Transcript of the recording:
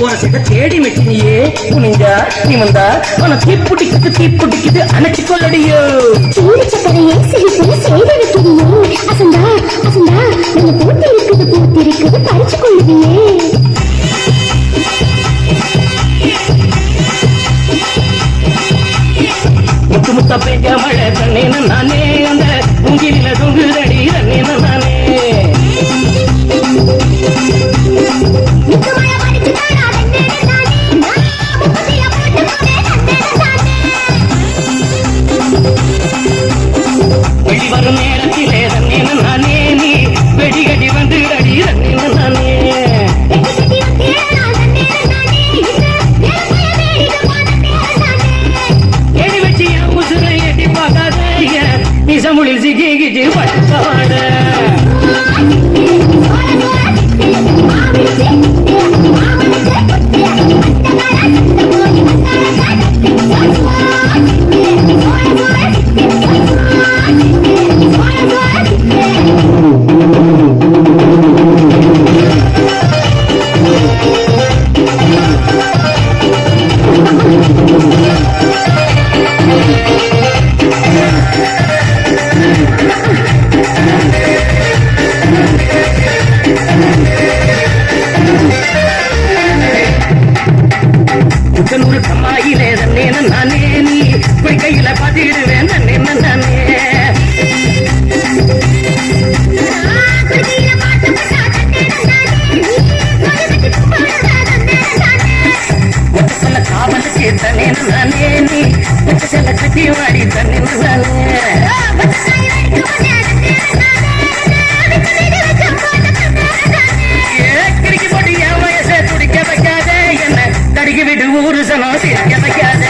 உனக்கு தேடி மெச்சினியே புனிஞ்சா நிமந்தா உன தீப்புடிக்குது அணைச்சு கொள்ளடியோ சூடு சக்கரையே சிரிப்பு செய்து வைக்கிறியே அசந்தா அசந்தா நம்ம பூத்திருக்குது பறிச்சு கொள்ளுவியே முத்து முத்த பெய்ய மழை தண்ணேன நானே அந்த உங்கில தொங்குதடி தண்ணேன நானே வெளிவரும் நேரத்திலே தண்ணேன நானே நீ வெடிகடி வந்து அடி தண்ணேன நானே ஏடி வச்சு என் உசுரை எட்டி பார்க்காத நிசமுழில் சிக்கிக்கிட்டு பட்டுப்பாட புத்தனூர் கம்மாயிலே தன்னேன நானே நீ கையில பாத்திடுவேன் தன்னேன நானே சொல்ல காவலுக்கு தன்னேன நானே நீ சொல்ல கட்டி வாடி தன்னேன நானே கிடுக்கி போட்டு என் வயசை துடிக்க வைக்காத என்ன தடுக்கி விட்டு ஊரு சனம் சிரிக்க வைக்காத